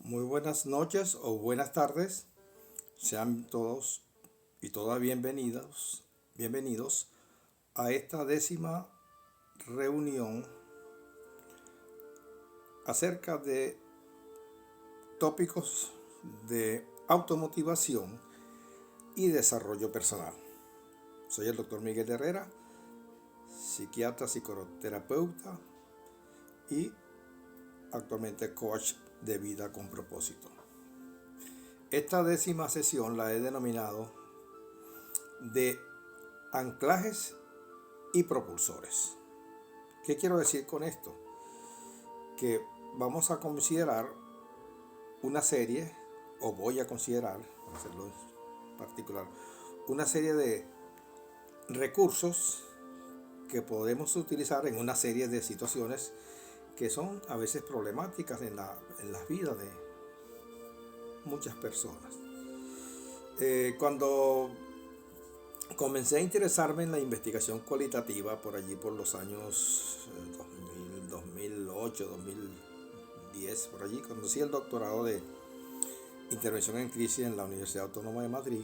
Muy buenas noches o buenas tardes. Sean todos y todas bienvenidos a esta 10ª reunión acerca de tópicos de automotivación y desarrollo personal. Soy el doctor Miguel Herrera, psiquiatra, psicoterapeuta y actualmente coach de vida con propósito. Esta 10ª sesión la he denominado de anclajes y propulsores. ¿Qué quiero decir con esto? Que vamos a considerar una serie, o voy a considerar, para hacerlo en particular, una serie de recursos que podemos utilizar en una serie de situaciones que son a veces problemáticas en las vidas de muchas personas. Cuando comencé a interesarme en la investigación cualitativa por allí por los años 2008, 2010, por allí, conocí el doctorado de intervención en crisis en la Universidad Autónoma de Madrid.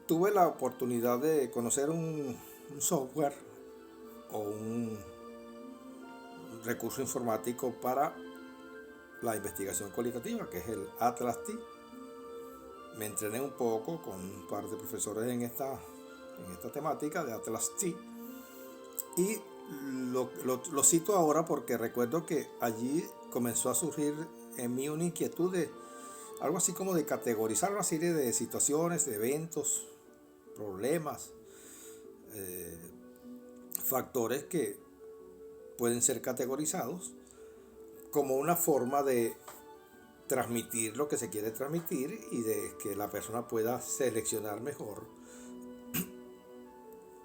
Tuve la oportunidad de conocer un software o un recurso informático para la investigación cualitativa, que es el Atlas T. Me entrené un poco con un par de profesores en esta temática de Atlas T y lo cito ahora porque recuerdo que allí comenzó a surgir en mí una inquietud de algo así como de categorizar una serie de situaciones, de eventos, problemas, factores que pueden ser categorizados como una forma de transmitir lo que se quiere transmitir y de que la persona pueda seleccionar mejor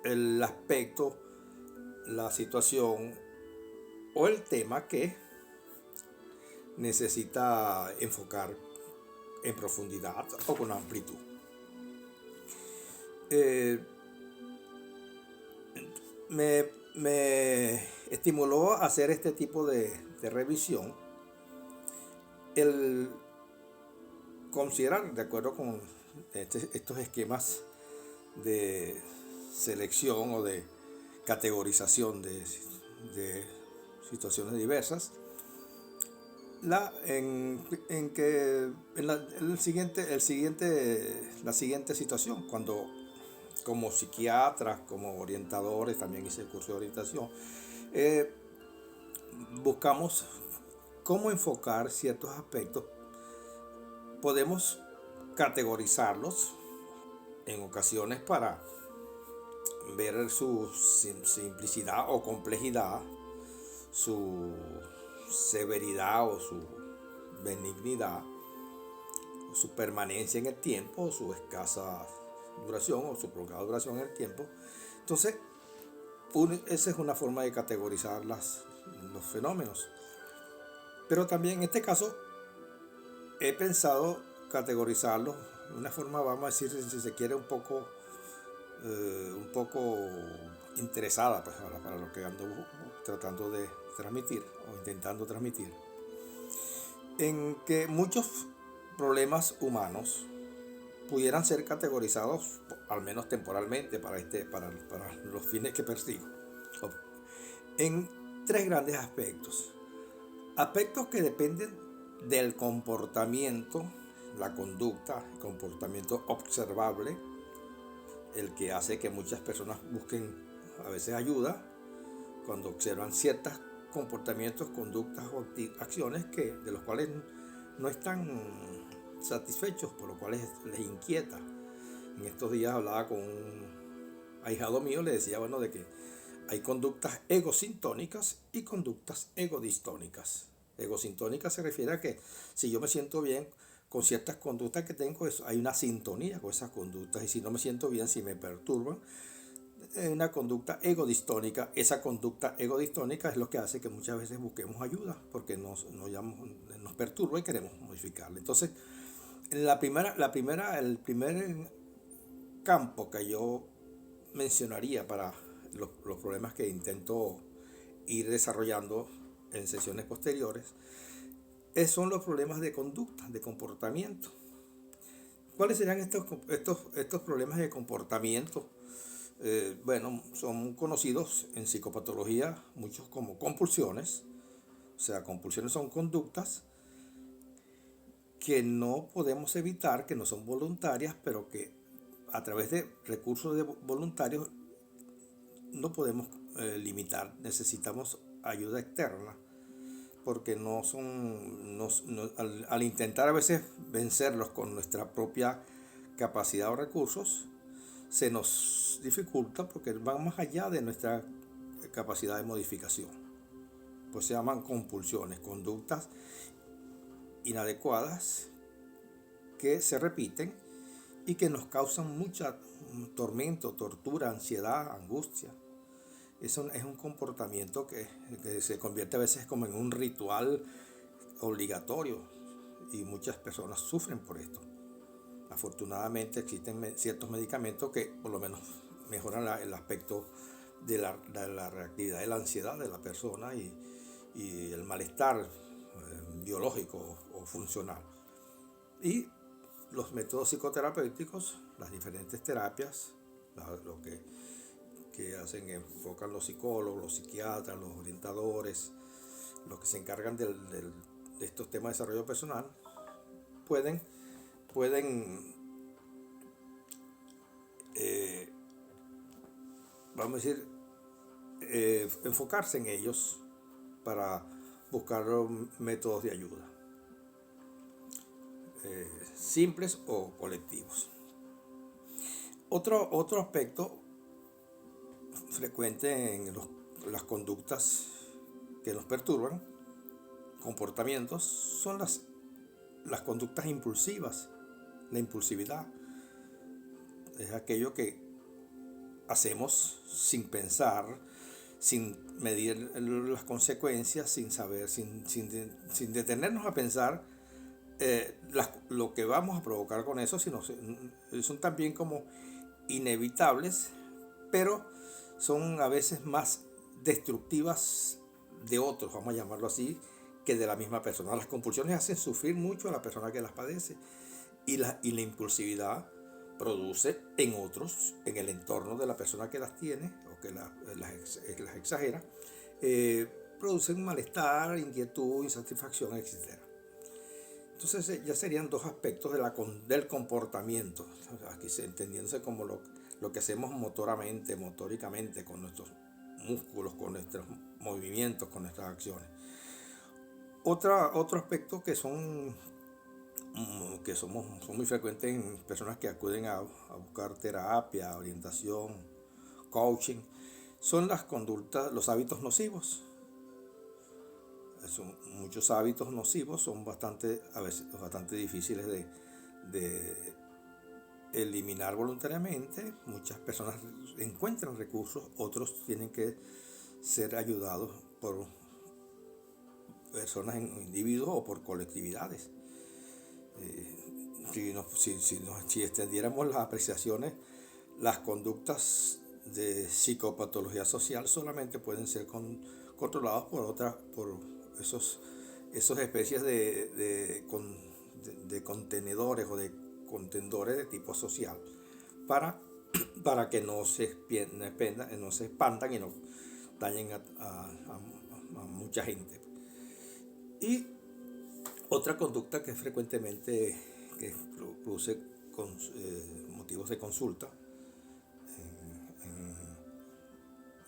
el aspecto, la situación o el tema que necesita enfocar en profundidad o con amplitud. Me estimuló a hacer este tipo de revisión el considerar, de acuerdo con estos esquemas de selección o de categorización de situaciones diversas, la siguiente situación, cuando como psiquiatras, como orientadores, también hice el curso de orientación, buscamos cómo enfocar ciertos aspectos. Podemos categorizarlos en ocasiones para ver su simplicidad o complejidad, su severidad o su benignidad, su permanencia en el tiempo, su escasa duración o su prolongada duración en el tiempo. Entonces, esa es una forma de categorizar los fenómenos. Pero también en este caso he pensado categorizarlos de una forma, vamos a decir, si se quiere, un poco interesada, pues, para lo que ando tratando de transmitir o intentando transmitir, en que muchos problemas humanos pudieran ser categorizados, al menos temporalmente, para los fines que persigo, en tres grandes aspectos. Aspectos que dependen del comportamiento, la conducta, el comportamiento observable, el que hace que muchas personas busquen a veces ayuda cuando observan ciertos comportamientos, conductas o acciones de los cuales no están satisfechos, por lo cual les inquieta. En estos días hablaba con un ahijado mío, le decía, bueno, de que hay conductas egosintónicas y conductas egodistónicas. Egosintónica se refiere a que si yo me siento bien con ciertas conductas que tengo, hay una sintonía con esas conductas, y si no me siento bien, si me perturban, una conducta egodistónica. Esa conducta egodistónica es lo que hace que muchas veces busquemos ayuda, porque nos perturba y queremos modificarla. Entonces, el primer campo que yo mencionaría para los problemas que intento ir desarrollando en sesiones posteriores son los problemas de conducta, de comportamiento. ¿Cuáles serían estos problemas de comportamiento? Bueno, son conocidos en psicopatología muchos como compulsiones. O sea, compulsiones son conductas que no podemos evitar, que no son voluntarias, pero que a través de recursos voluntarios no podemos limitar. Necesitamos ayuda externa, porque no son, al intentar a veces vencerlos con nuestra propia capacidad o recursos, se nos dificulta porque van más allá de nuestra capacidad de modificación. Pues se llaman compulsiones, conductas inadecuadas que se repiten y que nos causan mucha tormento, tortura, ansiedad, angustia. Eso es un comportamiento que se convierte a veces como en un ritual obligatorio y muchas personas sufren por esto. Afortunadamente existen ciertos medicamentos que por lo menos mejoran el aspecto de la reactividad de la ansiedad de la persona y el malestar biológico o funcional. Y los métodos psicoterapéuticos, las diferentes terapias, lo que hacen, enfocan los psicólogos, los psiquiatras, los orientadores, los que se encargan de estos temas de desarrollo personal, pueden vamos a decir, enfocarse en ellos para buscar métodos de ayuda, simples o colectivos. Otro aspecto frecuente en las conductas que nos perturban, comportamientos, son las conductas impulsivas. La impulsividad es aquello que hacemos sin pensar, sin medir las consecuencias, sin saber, sin detenernos a pensar lo que vamos a provocar con eso, sino son también como inevitables, pero son a veces más destructivas de otros, vamos a llamarlo así, que de la misma persona. Las compulsiones hacen sufrir mucho a la persona que las padece y la impulsividad produce en otros, en el entorno de la persona que las tiene o que las exagera, producen malestar, inquietud, insatisfacción, etc. Entonces ya serían dos aspectos del comportamiento, aquí entendiéndose como lo que hacemos motóricamente, con nuestros músculos, con nuestros movimientos, con nuestras acciones. Otro aspecto que son muy frecuentes en personas que acuden a buscar terapia, orientación, coaching, son las conductas, los hábitos nocivos. Muchos hábitos nocivos son a veces bastante difíciles de eliminar voluntariamente. Muchas personas encuentran recursos, otros tienen que ser ayudados por personas, individuos o por colectividades. Si extendiéramos las apreciaciones, las conductas de psicopatología social solamente pueden ser controladas por esos especies de contenedores o de contendores de tipo social para que no se expandan y no dañen a mucha gente. Y otra conducta que frecuentemente que produce motivos de consulta en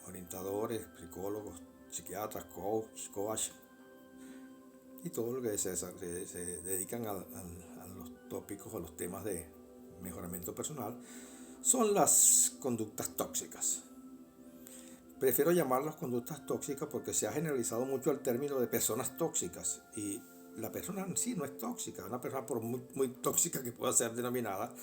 orientadores, psicólogos, psiquiatras, coach y todo lo que se dedican a los tópicos, a los temas de mejoramiento personal, son las conductas tóxicas. Prefiero llamarlas conductas tóxicas porque se ha generalizado mucho el término de personas tóxicas y la persona en sí no es tóxica. Una persona, por muy tóxica que pueda ser denominada,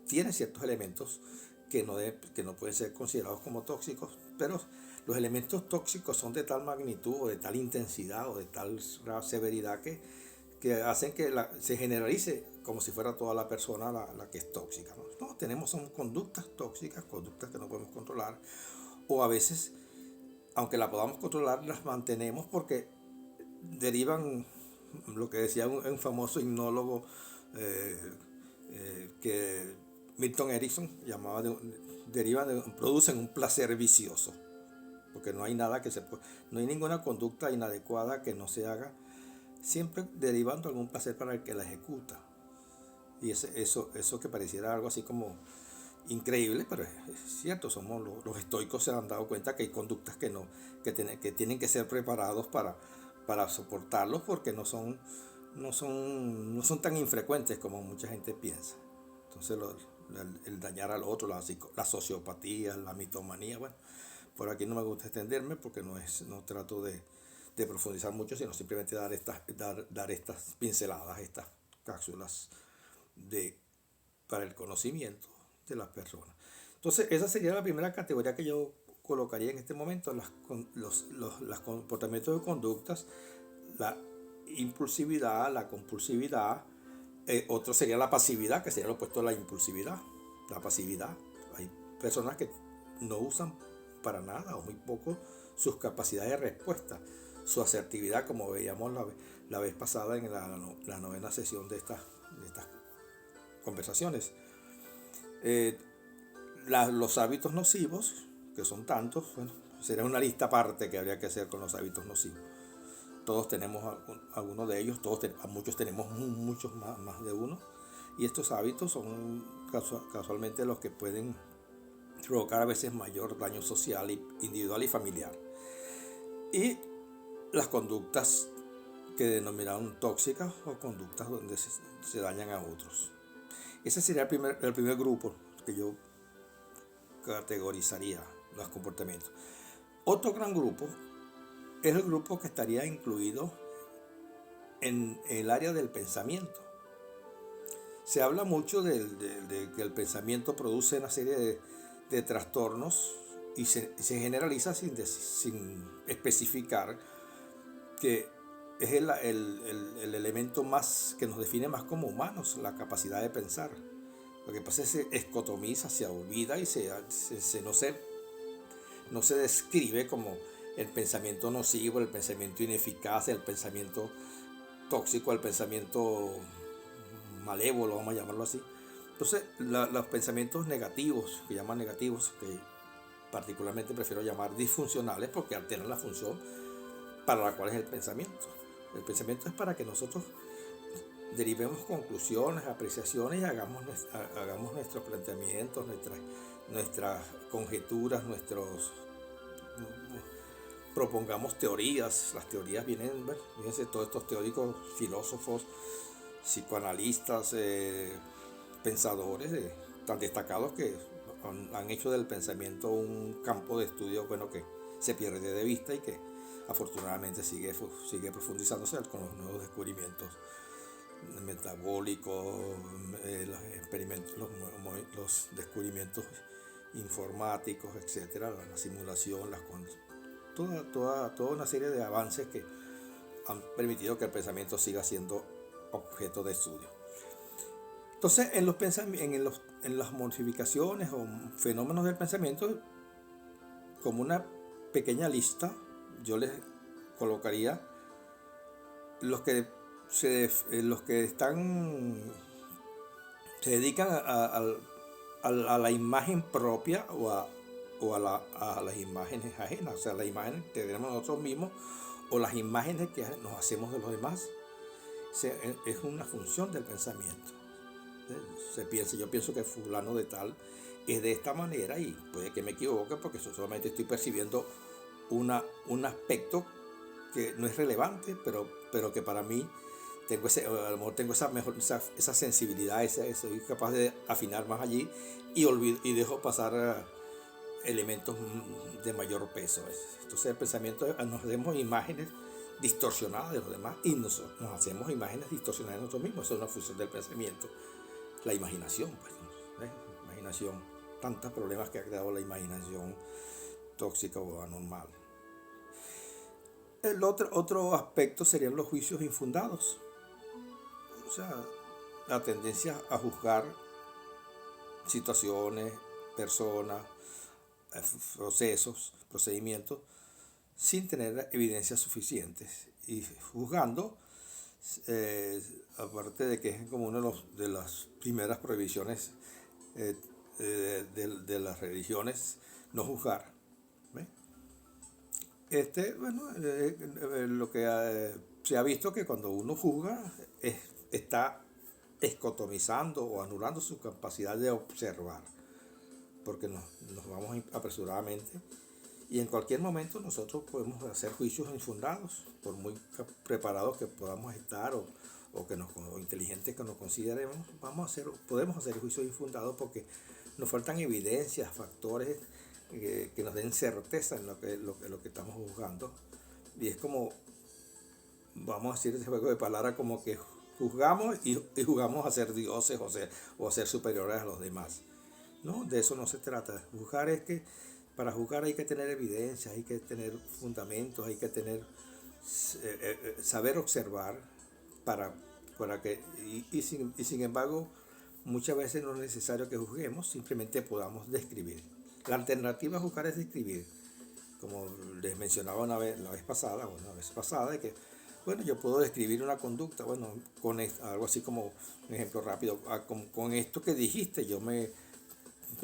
tiene ciertos elementos que no pueden ser considerados como tóxicos, pero los elementos tóxicos son de tal magnitud o de tal intensidad o de tal severidad que hacen que se generalice como si fuera toda la persona la que es tóxica. Son conductas tóxicas, conductas que no podemos controlar, o a veces, aunque la podamos controlar, las mantenemos porque derivan lo que decía un famoso hipnólogo que Milton Erickson llamaba producen un placer vicioso, porque no hay nada no hay ninguna conducta inadecuada que no se haga, siempre derivando algún placer para el que la ejecuta. Y eso que pareciera algo así como increíble, pero es cierto, los estoicos se han dado cuenta que hay conductas que tienen que ser preparados para soportarlos, porque no son tan infrecuentes como mucha gente piensa. Entonces el dañar al otro, la sociopatía, la mitomanía, bueno, por aquí no me gusta extenderme porque no trato de profundizar mucho, sino simplemente dar estas pinceladas, estas cápsulas para el conocimiento de las personas. Entonces esa sería la primera categoría que yo colocaría en este momento: los comportamientos de conductas, la impulsividad, la compulsividad. Otro sería la pasividad, que sería lo opuesto a la impulsividad, la pasividad. Hay personas que no usan para nada o muy poco sus capacidades de respuesta, su asertividad, como veíamos la vez pasada en la novena sesión de estas conversaciones. Los hábitos nocivos, que son tantos, bueno, sería una lista aparte que habría que hacer con los hábitos nocivos. Todos tenemos algunos de ellos, muchos tenemos muchos más de uno, y estos hábitos son casualmente los que pueden provocar a veces mayor daño social, individual y familiar. Y las conductas que denominaron tóxicas, o conductas donde se dañan a otros. Ese sería el primer grupo que yo categorizaría los comportamientos. Otro gran grupo es el grupo que estaría incluido en el área del pensamiento. Se habla mucho de que el pensamiento produce una serie de trastornos y se generaliza sin especificar que es el elemento más que nos define más como humanos, la capacidad de pensar. Lo que pasa es que se escotomiza, se olvida y no se describe como el pensamiento nocivo, el pensamiento ineficaz, el pensamiento tóxico, el pensamiento malévolo, vamos a llamarlo así. Entonces, los pensamientos negativos, que llaman negativos, que particularmente prefiero llamar disfuncionales, porque alteran la función para la cual es el pensamiento. El pensamiento es para que nosotros derivemos conclusiones, apreciaciones y hagamos nuestros planteamientos, nuestras conjeturas, propongamos teorías. Las teorías fíjense, todos estos teóricos, filósofos, psicoanalistas, pensadores tan destacados que han hecho del pensamiento un campo de estudio que se pierde de vista y que afortunadamente sigue profundizándose con los nuevos descubrimientos metabólicos, los descubrimientos informáticos, etcétera, la simulación, toda una serie de avances que han permitido que el pensamiento siga siendo objeto de estudio. Entonces, en las modificaciones o fenómenos del pensamiento, como una pequeña lista, yo les colocaría los que se dedican a la imagen propia o a las imágenes ajenas, o sea, las imágenes que tenemos nosotros mismos o las imágenes que nos hacemos de los demás. Es una función del pensamiento. Yo pienso que fulano de tal es de esta manera, y puede que me equivoque porque solamente estoy percibiendo un aspecto que no es relevante, pero que para mí a lo mejor tengo esa sensibilidad, soy capaz de afinar más allí y dejo pasar elementos de mayor peso. Entonces el pensamiento, nos hacemos imágenes distorsionadas de los demás y nos hacemos imágenes distorsionadas de nosotros mismos. Eso es una función del pensamiento. La imaginación, imaginación, tantos problemas que ha creado la imaginación tóxica o anormal. El otro aspecto serían los juicios infundados. O sea, la tendencia a juzgar situaciones, personas, procedimientos, sin tener evidencias suficientes, y juzgando aparte de que es como una de las primeras prohibiciones eh, de las religiones, no juzgar. ¿Ve? Bueno, lo que se ha visto que cuando uno juzga está escotomizando o anulando su capacidad de observar, porque nos vamos apresuradamente y en cualquier momento nosotros podemos hacer juicios infundados, por muy preparados que podamos estar o inteligentes que nos consideremos, podemos hacer juicios infundados porque nos faltan evidencias, factores que nos den certeza en lo que estamos juzgando. Y es como, vamos a decir ese juego de palabras, como que juzgamos y jugamos a ser dioses o a ser superiores a los demás. No, de eso no se trata. Juzgar es que para juzgar hay que tener evidencia, hay que tener fundamentos, hay que tener saber observar para que sin embargo muchas veces no es necesario que juzguemos, simplemente podamos describir. La alternativa a juzgar es describir, como les mencionaba la vez pasada, de que bueno, yo puedo describir una conducta, bueno, algo así como un ejemplo rápido, con esto que dijiste yo me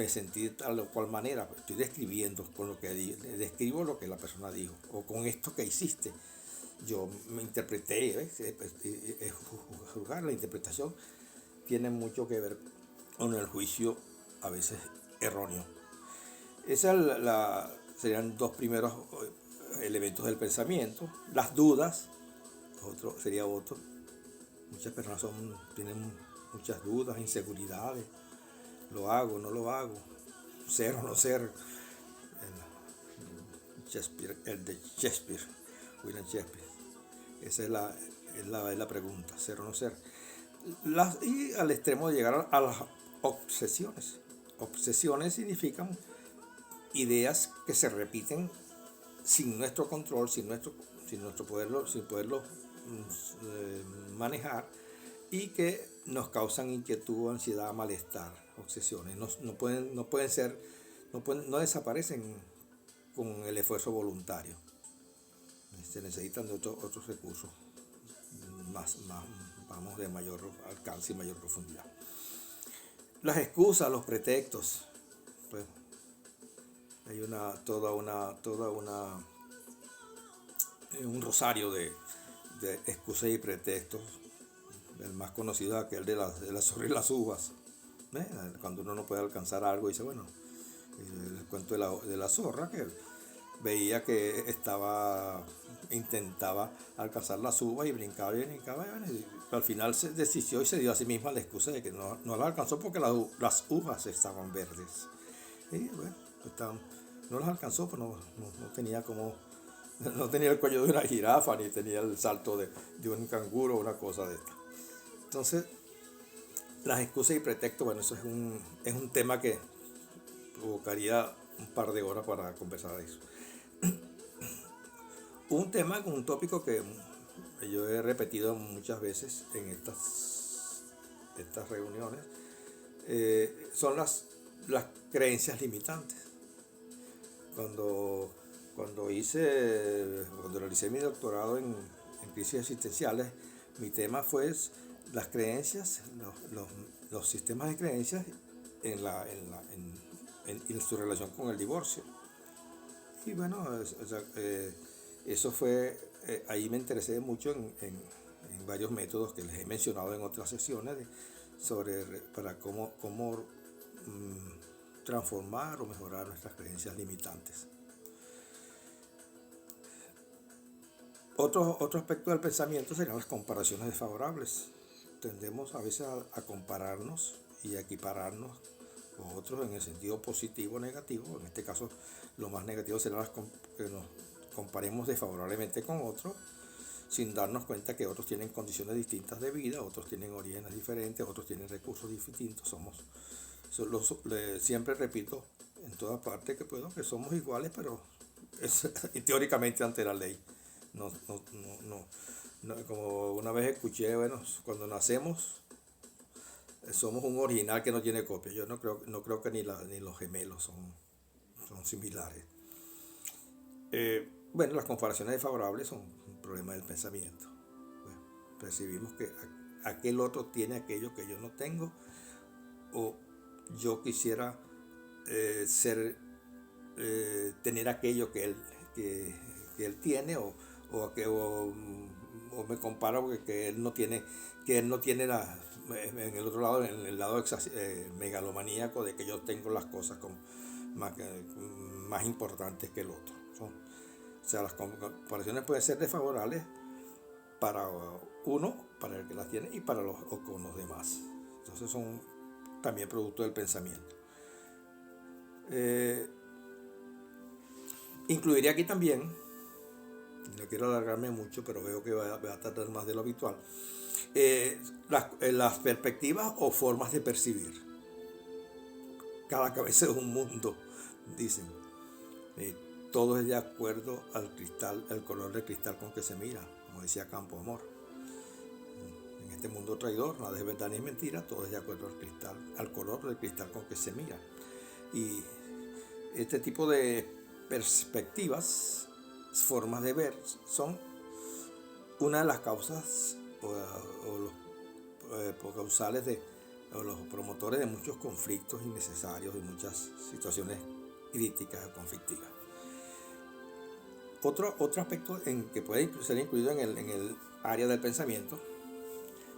sentí de tal o cual manera, estoy describiendo con lo que describo lo que la persona dijo, o con esto que hiciste, yo me interpreté, es juzgar. La interpretación tiene mucho que ver con el juicio a veces erróneo. Serían dos primeros elementos del pensamiento. Las dudas, sería otro. Muchas personas tienen muchas dudas, inseguridades. Lo hago, no lo hago, ser o no ser. El de Shakespeare, William Shakespeare. Esa es la pregunta, ser o no ser. Y al extremo de llegar a las obsesiones. Obsesiones significan ideas que se repiten sin nuestro control, sin poderlo manejar, y que nos causan inquietud, ansiedad, malestar, obsesiones. No desaparecen con el esfuerzo voluntario. Se necesitan de otros recursos vamos, de mayor alcance y mayor profundidad. Las excusas, los pretextos, pues hay un rosario de excusas y pretextos. El más conocido es aquel de la zorra y las uvas. Cuando uno no puede alcanzar algo, dice, bueno, el cuento de la zorra, que veía que intentaba alcanzar las uvas y brincaba y al final se desistió y se dio a sí misma la excusa de que no las alcanzó porque las uvas estaban verdes. Y bueno, no las alcanzó, pues no tenía no tenía el cuello de una jirafa, ni tenía el salto de un canguro o una cosa de esta. Entonces, las excusas y pretextos, bueno, eso es un tema que provocaría un par de horas para conversar de eso. Un tópico que yo he repetido muchas veces en estas reuniones, son las creencias limitantes. Cuando realicé mi doctorado en crisis existenciales, mi tema fue las creencias, los sistemas de creencias en su relación con el divorcio. Y bueno, eso fue, ahí me interesé mucho en varios métodos que les he mencionado en otras sesiones para cómo transformar o mejorar nuestras creencias limitantes. Otro aspecto del pensamiento serían las comparaciones desfavorables. Tendemos a veces a compararnos y a equipararnos con otros en el sentido positivo o negativo. En este caso, lo más negativo será que nos comparemos desfavorablemente con otros, sin darnos cuenta que otros tienen condiciones distintas de vida, otros tienen orígenes diferentes, otros tienen recursos distintos. Siempre repito en todas partes que puedo que somos iguales, pero teóricamente ante la ley. No, como una vez escuché, bueno, cuando nacemos somos un original que no tiene copia. Yo no creo que ni los gemelos son similares. Bueno, las comparaciones desfavorables son un problema del pensamiento. Bueno, Percibimos que aquel otro tiene aquello que yo no tengo, o yo quisiera tener aquello que él tiene, o me comparo que él no tiene, en el otro lado, en el lado megalomaníaco de que yo tengo las cosas más, más importantes que el otro. O sea, las comparaciones pueden ser desfavorables para uno, para el que las tiene, y o con los demás. Entonces son también producto del pensamiento. Incluiría aquí también, no quiero alargarme mucho, pero veo que va a tardar más de lo habitual, las perspectivas o formas de percibir. Cada cabeza es un mundo, dicen. Todo es de acuerdo al color del cristal con que se mira, como decía Campo Amor. En este mundo traidor, nada es verdad ni es mentira, todo es de acuerdo al color del cristal con que se mira. Y este tipo de perspectivas, formas de ver, son una de las causas o los causales o los promotores de muchos conflictos innecesarios y muchas situaciones críticas o conflictivas. Otro aspecto que puede ser incluido en el área del pensamiento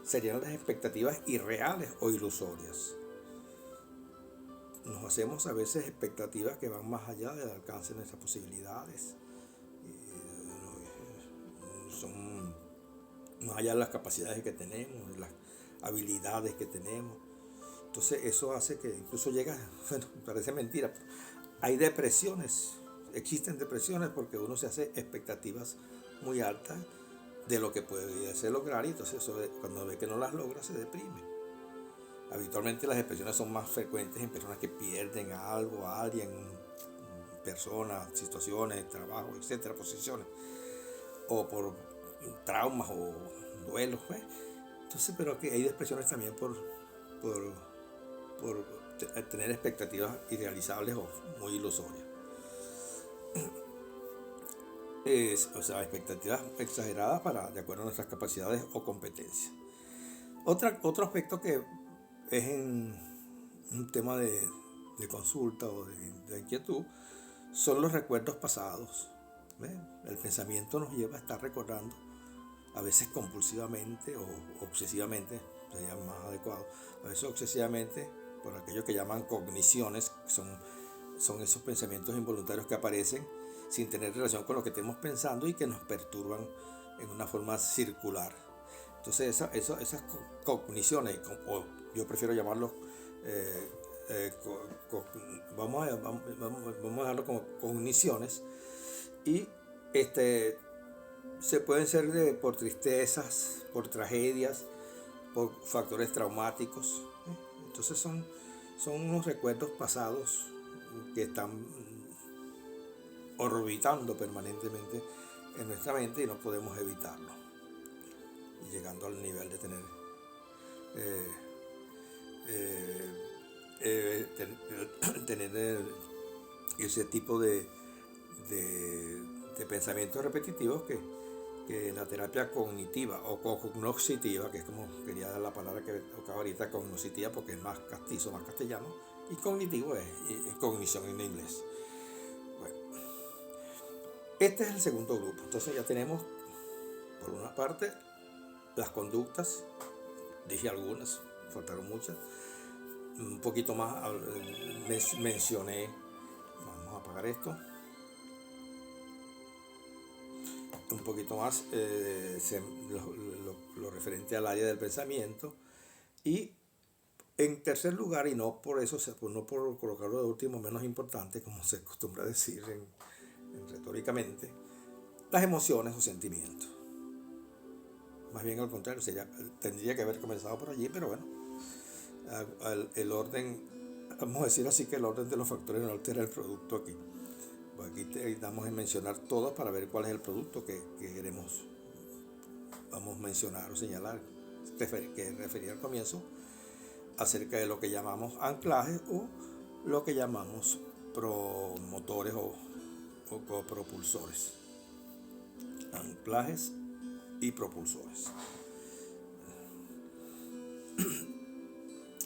serían las expectativas irreales o ilusorias. Nos hacemos a veces expectativas que van más allá del alcance de nuestras posibilidades, son más allá de las capacidades que tenemos, de las habilidades que tenemos. Entonces eso hace que incluso parece mentira, hay depresiones, existen depresiones porque uno se hace expectativas muy altas de lo que puede lograr, y entonces cuando ve que no las logra se deprime. Habitualmente las depresiones son más frecuentes en personas que pierden algo, a alguien, personas, situaciones, trabajo, etcétera, posiciones, o por traumas o duelos, pues. Entonces, pero que hay depresiones también por tener expectativas irrealizables o muy ilusorias. O sea, expectativas exageradas de acuerdo a nuestras capacidades o competencias. Otro aspecto que es un tema de consulta o de inquietud son los recuerdos pasados. El pensamiento nos lleva a estar recordando, a veces compulsivamente o obsesivamente, sería más adecuado, a veces obsesivamente, por aquello que llaman cogniciones, son esos pensamientos involuntarios que aparecen sin tener relación con lo que estemos pensando y que nos perturban en una forma circular. Entonces esas cogniciones, o yo prefiero llamarlos, vamos a dejarlo como cogniciones, y se pueden ser por tristezas, por tragedias, por factores traumáticos. Entonces son unos recuerdos pasados que están orbitando permanentemente en nuestra mente y no podemos evitarlo, y llegando al nivel de tener ese tipo de pensamientos repetitivos que la terapia cognitiva o cognoscitiva, que es como quería dar la palabra que tocaba ahorita, cognoscitiva, porque es más castizo, más castellano, y cognitivo es cognición en inglés. Bueno, este es el segundo grupo. Entonces ya tenemos, por una parte, las conductas, dije algunas, faltaron muchas, un poquito más mencioné, vamos a apagar esto, un poquito más lo referente al área del pensamiento, y en tercer lugar, y no por eso, no por colocarlo de último menos importante, como se acostumbra a decir retóricamente, las emociones o sentimientos. Más bien al contrario, tendría que haber comenzado por allí, pero bueno, el orden, vamos a decir así, que el orden de los factores no altera el producto aquí. Pues aquí damos en mencionar todos para ver cuál es el producto que queremos, vamos a mencionar o señalar, que refería al comienzo, acerca de lo que llamamos anclajes o lo que llamamos promotores o propulsores. Anclajes y propulsores.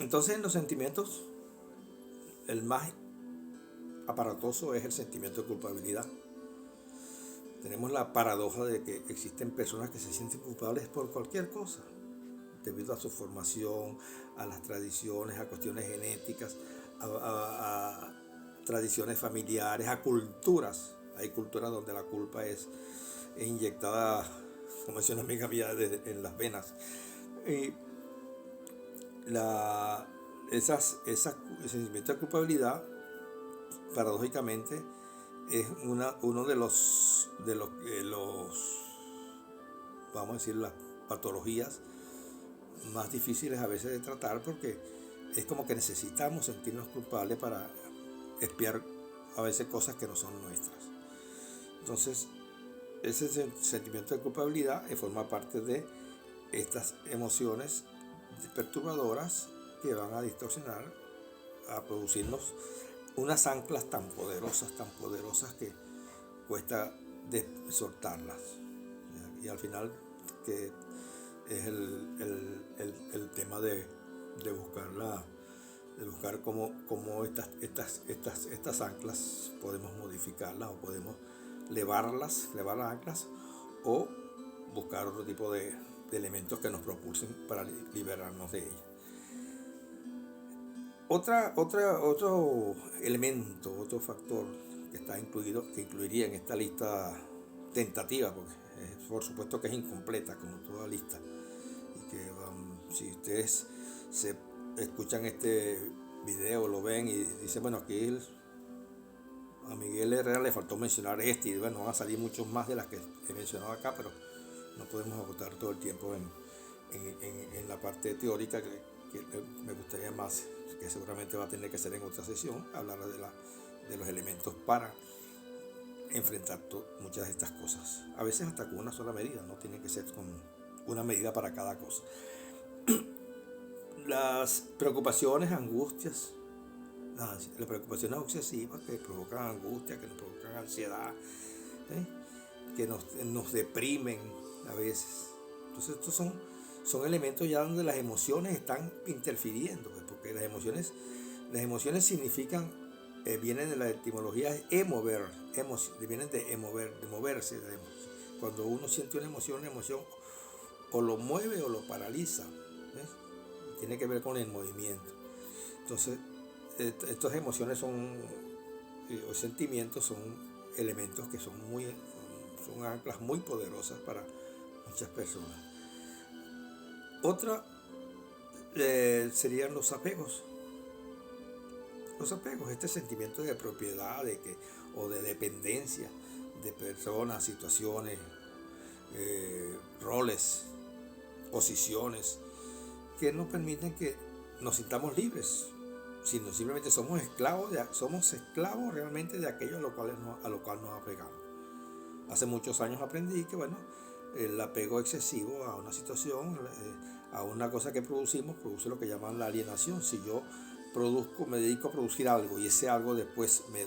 Entonces, en los sentimientos, el más aparatoso es el sentimiento de culpabilidad. Tenemos la paradoja de que existen personas que se sienten culpables por cualquier cosa, debido a su formación, a las tradiciones, a cuestiones genéticas, a tradiciones familiares, a culturas. Hay culturas donde la culpa es inyectada, como decía una amiga mía, en las venas. Y ese sentimiento de culpabilidad, paradójicamente, es uno de los, vamos a decir, las patologías más difíciles a veces de tratar, porque es como que necesitamos sentirnos culpables para expiar a veces cosas que no son nuestras. Entonces, ese sentimiento de culpabilidad forma parte de estas emociones perturbadoras que van a distorsionar, a producirnos unas anclas tan poderosas que cuesta soltarlas. Y al final, que es el tema de buscar cómo estas anclas podemos modificarlas, o podemos levar las anclas, o buscar otro tipo de elementos que nos propulsen para liberarnos de ellas. Otro elemento, otro factor que está incluido, que incluiría en esta lista tentativa, porque por supuesto que es incompleta como toda lista, y que si ustedes se escuchan este video, lo ven y dicen, bueno, aquí a Miguel Herrera le faltó mencionar y bueno, van a salir muchos más de las que he mencionado acá, pero no podemos agotar todo el tiempo en la parte teórica, que me gustaría más, que seguramente va a tener que ser en otra sesión, hablar de los elementos para enfrentar muchas de estas cosas. A veces hasta con una sola medida, no tiene que ser con una medida para cada cosa. Las preocupaciones, angustias, las preocupaciones obsesivas que provocan angustia, que nos provocan ansiedad, que nos deprimen a veces. Entonces estos son elementos ya donde las emociones están interfiriendo, porque las emociones significan, vienen de la etimología emover, vienen de moverse. Cuando uno siente una emoción o lo mueve o lo paraliza, ¿ves? Tiene que ver con el movimiento. Entonces, estas emociones o sentimientos son elementos que son anclas muy poderosas para muchas personas. Otra serían los apegos. Los apegos, este sentimiento de propiedad o de dependencia de personas, situaciones, roles, posiciones, que nos permiten que nos sintamos libres, sino simplemente somos esclavos realmente de aquello a lo cual nos apegamos. Hace muchos años aprendí que, bueno, el apego excesivo a una situación, a una cosa que producimos, produce lo que llaman la alienación. Si yo me dedico a producir algo y ese algo después me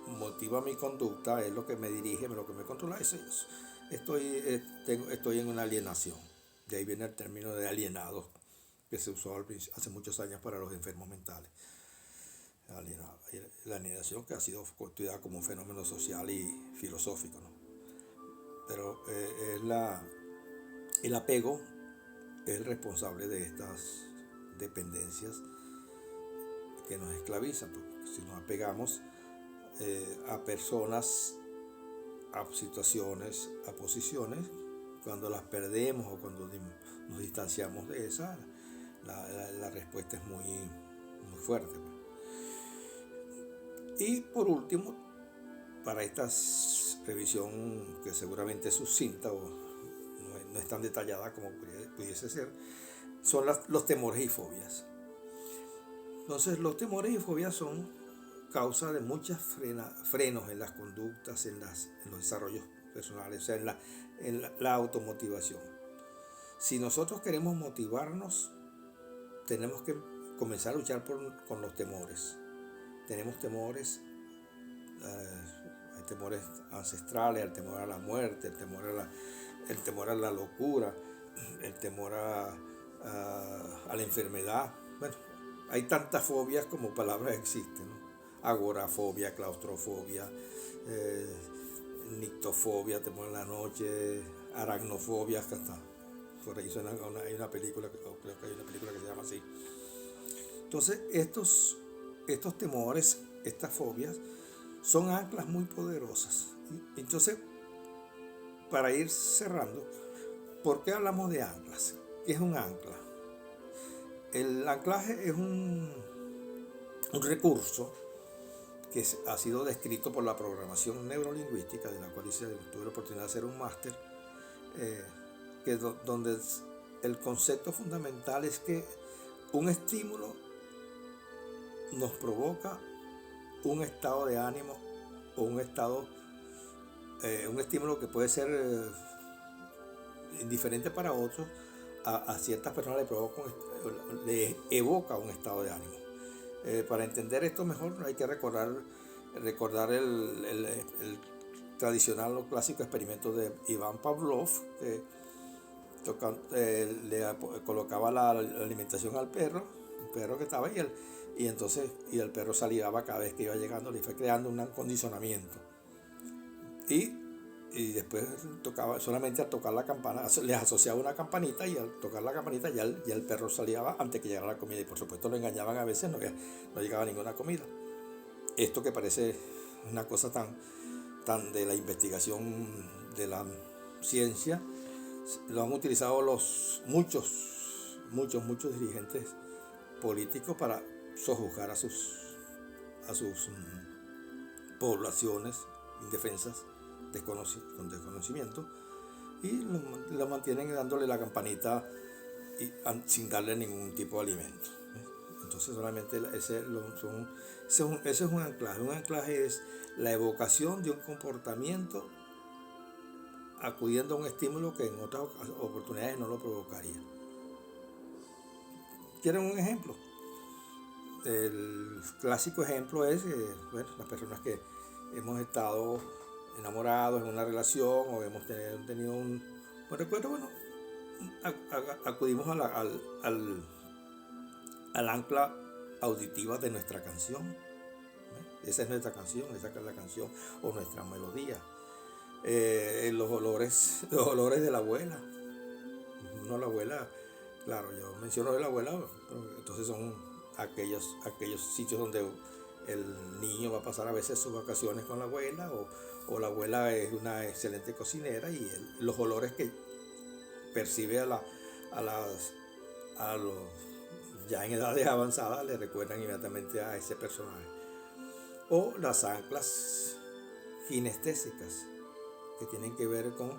motiva mi conducta, es lo que me dirige, lo que me controla, estoy en una alienación. De ahí viene el término de alienado, que se usó hace muchos años para los enfermos mentales. La alienación, que ha sido estudiada como un fenómeno social y filosófico, ¿no? Pero el apego es el responsable de estas dependencias que nos esclavizan, porque si nos apegamos a personas, a situaciones, a posiciones, cuando las perdemos o cuando nos distanciamos de esas, la respuesta es muy, muy fuerte. Y por último, para esta revisión, que seguramente es sucinta o no es tan detallada como pudiese ser, son los temores y fobias. Entonces, los temores y fobias son causa de muchos frenos en las conductas, en los desarrollos personales, o sea, en la automotivación. Si nosotros queremos motivarnos, tenemos que comenzar a luchar con los temores. Tenemos temores, hay temores ancestrales, el temor a la muerte, el temor a la locura, el temor a la enfermedad, Bueno, hay tantas fobias como palabras existen, ¿no? Agorafobia, claustrofobia, eh, nictofobia, temor en la noche, aracnofobia, hasta por ahí suena hay una película, creo que hay una película que se llama así. Entonces, estos temores, estas fobias, son anclas muy poderosas. Entonces, para ir cerrando, ¿por qué hablamos de anclas? ¿Qué es un ancla? El anclaje es un recurso que ha sido descrito por la programación neurolingüística, de la cual tuve la oportunidad de hacer un máster, donde el concepto fundamental es que un estímulo nos provoca un estado de ánimo o un estímulo que puede ser indiferente para otros, a ciertas personas le evoca un estado de ánimo. Para entender esto mejor hay que recordar el tradicional o clásico experimento de Iván Pavlov, que le colocaba la alimentación al perro, un perro que estaba y entonces el perro saliva cada vez que iba llegando, le fue creando un condicionamiento. Y después solamente al tocar la campana, les asociaba una campanita y al tocar la campanita ya el perro salía antes que llegara la comida, y por supuesto lo engañaban a veces, no llegaba ninguna comida. Esto que parece una cosa tan de la investigación de la ciencia, lo han utilizado muchos dirigentes políticos para sojuzgar a sus poblaciones indefensas con desconocimiento, y lo mantienen dándole la campanita sin darle ningún tipo de alimento. Entonces solamente ese es un anclaje. Un anclaje es la evocación de un comportamiento acudiendo a un estímulo que en otras oportunidades no lo provocaría. ¿Quieren un ejemplo? El clásico ejemplo es las personas que hemos estado enamorados en una relación o hemos tenido un buen recuerdo. Bueno, acudimos al ancla auditiva de nuestra canción. Esa es nuestra canción, esa es la canción o nuestra melodía. Los olores de la abuela. No, la abuela, claro, yo menciono de la abuela, entonces son aquellos sitios donde el niño va a pasar a veces sus vacaciones con la abuela, o la abuela es una excelente cocinera, y los olores que percibe a los ya en edades avanzadas le recuerdan inmediatamente a ese personaje. O las anclas kinestésicas, que tienen que ver con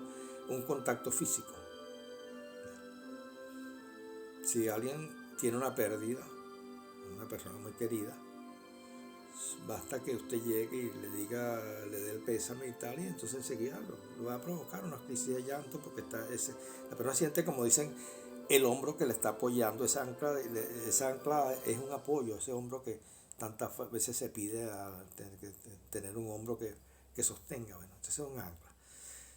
un contacto físico. Si alguien tiene una pérdida, una persona muy querida, basta que usted llegue y le dé el pésame y tal, y entonces enseguida lo va a provocar una crisis de llanto, porque la persona siente, como dicen, el hombro que le está apoyando. Esa ancla es un apoyo, ese hombro que tantas veces se pide a tener un hombro que sostenga. Bueno, entonces es un ancla.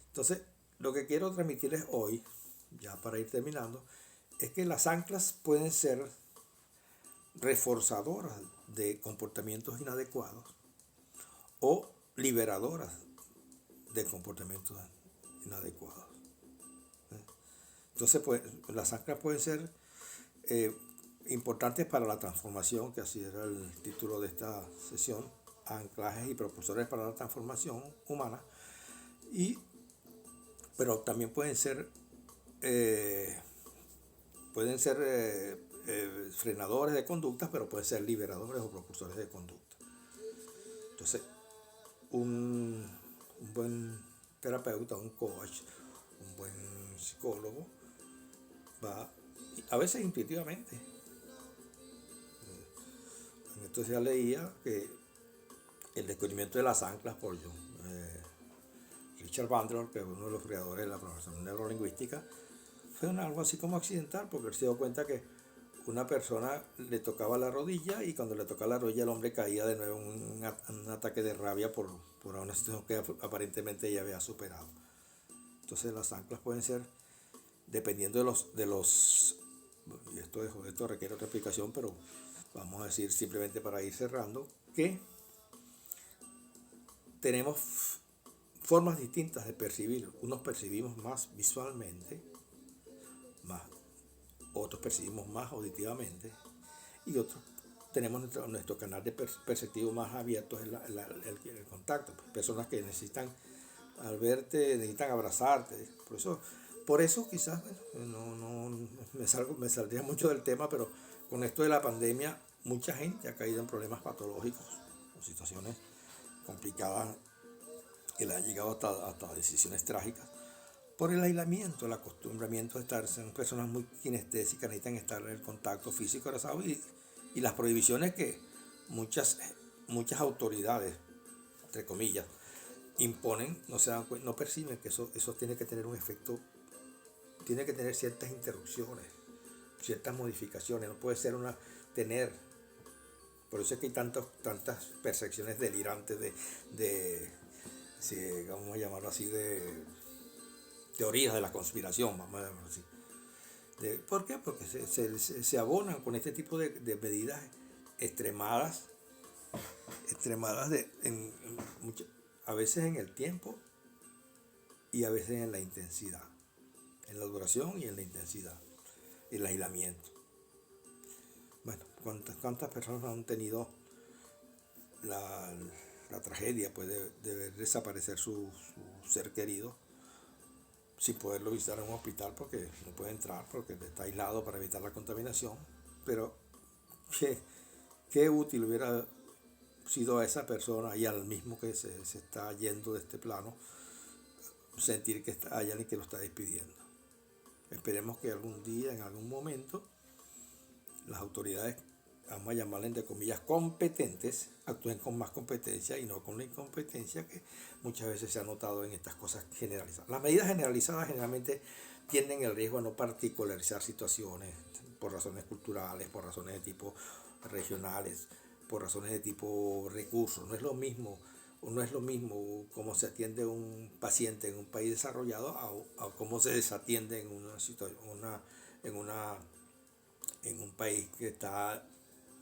Entonces, lo que quiero transmitirles hoy, ya para ir terminando, es que las anclas pueden ser reforzadoras de comportamientos inadecuados o liberadoras de comportamientos inadecuados. Entonces, pues, las anclas pueden ser importantes para la transformación, que así era el título de esta sesión, anclajes y propulsores para la transformación humana, pero también pueden ser frenadores de conductas, pero pueden ser liberadores o propulsores de conducta. Entonces, un buen terapeuta, un coach, un buen psicólogo va, a veces intuitivamente. En esto ya leía que el descubrimiento de las anclas por Richard Bandler, que es uno de los creadores de la programación neurolingüística, fue algo así como accidental, porque él se dio cuenta que una persona le tocaba la rodilla, y cuando le tocaba la rodilla el hombre caía de nuevo en un ataque de rabia por una situación que aparentemente ella había superado. Entonces las anclas pueden ser, dependiendo de los y esto requiere otra explicación, pero vamos a decir simplemente para ir cerrando, que tenemos formas distintas de percibir. Unos percibimos más visualmente, más, otros percibimos más auditivamente, y otros tenemos nuestro canal de perceptivo más abierto, es el contacto. Personas que necesitan, al verte, necesitan abrazarte. Por eso quizás, bueno, no me saldría mucho del tema, pero con esto de la pandemia, mucha gente ha caído en problemas patológicos, o situaciones complicadas que le han llegado hasta decisiones trágicas, por el aislamiento, el acostumbramiento a estar. Son personas muy kinestésicas, necesitan estar en el contacto físico abrazado, y las prohibiciones que muchas autoridades, entre comillas, imponen, no se dan cuenta, no perciben que eso tiene que tener un efecto, tiene que tener ciertas interrupciones, ciertas modificaciones. No puede ser por eso es que hay tantas percepciones delirantes vamos a llamarlo así, de teorías de la conspiración, vamos a llamarlo así. ¿Por qué? Porque se abonan con este tipo de medidas extremadas a veces en el tiempo y a veces en la intensidad, en la duración y en la intensidad, el aislamiento. Bueno, ¿cuántas personas han tenido la tragedia, pues, de ver desaparecer su ser querido sin poderlo visitar en un hospital porque no puede entrar, porque está aislado para evitar la contaminación? Pero qué útil hubiera sido a esa persona y al mismo que se está yendo de este plano sentir que hay alguien que lo está despidiendo. Esperemos que algún día, en algún momento, las autoridades, vamos a llamarlas entre comillas competentes, actúen con más competencia y no con la incompetencia que muchas veces se ha notado en estas cosas generalizadas. Las medidas generalizadas generalmente tienden el riesgo a no particularizar situaciones por razones culturales, por razones de tipo regionales, por razones de tipo recursos. No es lo mismo cómo se atiende un paciente en un país desarrollado a cómo se desatiende en un país que está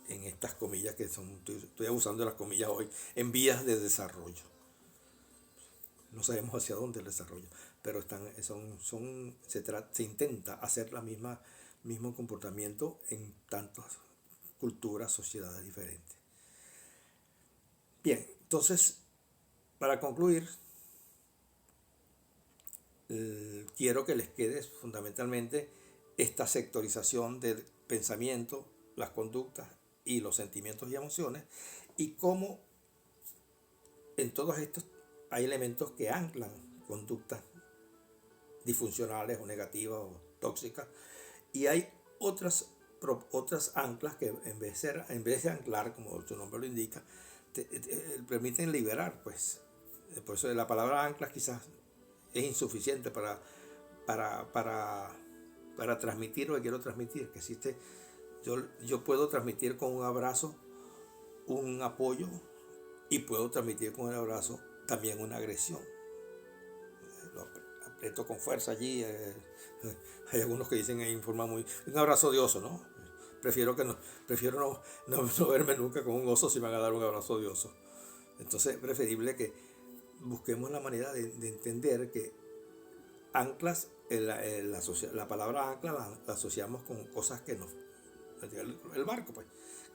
en estas comillas estoy abusando de las comillas hoy, en vías de desarrollo. No sabemos hacia dónde el desarrollo, pero se intenta hacer mismo comportamiento en tantas culturas, sociedades diferentes. Bien, entonces, para concluir, quiero que les quede fundamentalmente esta sectorización del pensamiento, las conductas y los sentimientos y emociones, y cómo en todos estos hay elementos que anclan conductas disfuncionales o negativas o tóxicas, y hay otras anclas que en vez de anclar, como su nombre lo indica, te permiten liberar, pues. Por eso la palabra anclas quizás es insuficiente para transmitir lo que quiero transmitir, que existe. Yo puedo transmitir con un abrazo un apoyo, y puedo transmitir con el abrazo también una agresión. Lo aprieto con fuerza allí. Hay algunos que dicen en forma un abrazo de oso, ¿no? Prefiero no verme nunca con un oso si me van a dar un abrazo de oso. Entonces es preferible que busquemos la manera de entender que anclas, la palabra ancla la asociamos con cosas que nos... El barco, pues,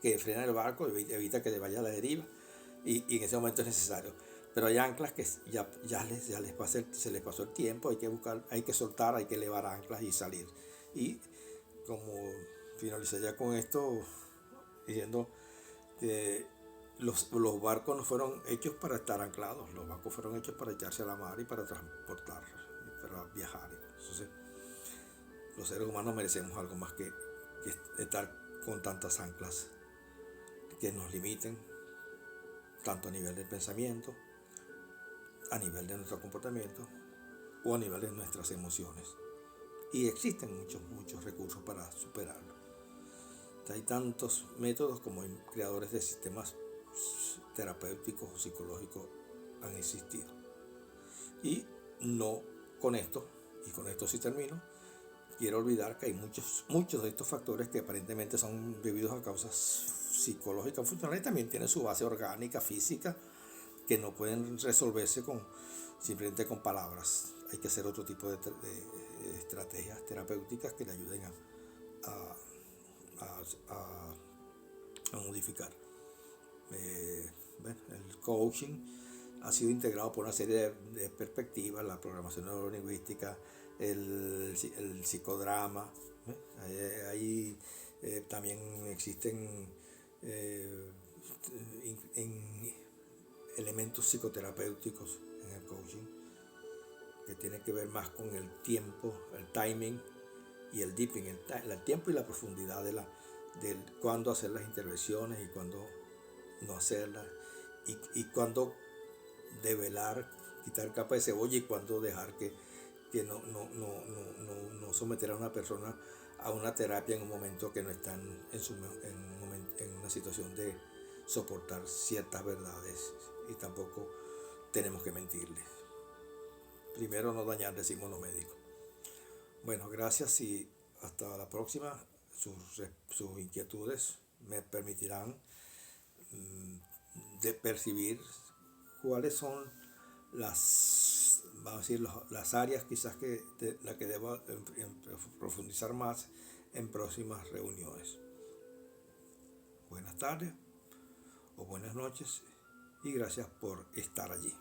que frena el barco, evita que le vaya a la deriva, y en ese momento es necesario. Pero hay anclas que se les pasó el tiempo, hay que soltar, hay que elevar anclas y salir. Y como finalizaría con esto diciendo que los barcos no fueron hechos para estar anclados, los barcos fueron hechos para echarse a la mar y para transportar, y para viajar. Entonces, los seres humanos merecemos algo más que estar con tantas anclas que nos limiten, tanto a nivel del pensamiento, a nivel de nuestro comportamiento o a nivel de nuestras emociones. Y existen muchos recursos para superarlo. Hay tantos métodos como creadores de sistemas terapéuticos o psicológicos han existido. Y no con esto, y con esto sí termino, quiero olvidar que hay muchos de estos factores que aparentemente son debidos a causas psicológicas funcionales, también tienen su base orgánica, física, que no pueden resolverse simplemente con palabras. Hay que hacer otro tipo de estrategias terapéuticas que le ayuden a, a modificar. Bueno, el coaching ha sido integrado por una serie de perspectivas, la programación neurolingüística, el psicodrama. Ahí también existen elementos psicoterapéuticos en el coaching que tienen que ver más con el tiempo, el timing y el deepening, el tiempo y la profundidad de cuándo hacer las intervenciones y cuándo no hacerlas, y cuándo develar, quitar capa de cebolla, y cuándo dejar que no someter a una persona a una terapia en un momento que no están en una situación de soportar ciertas verdades, y tampoco tenemos que mentirles. Primero no dañar, decimos los médicos. Bueno, gracias y hasta la próxima. Sus inquietudes me permitirán de percibir cuáles son vamos a decir, las áreas quizás la que debo profundizar más en próximas reuniones. Buenas tardes o buenas noches y gracias por estar allí.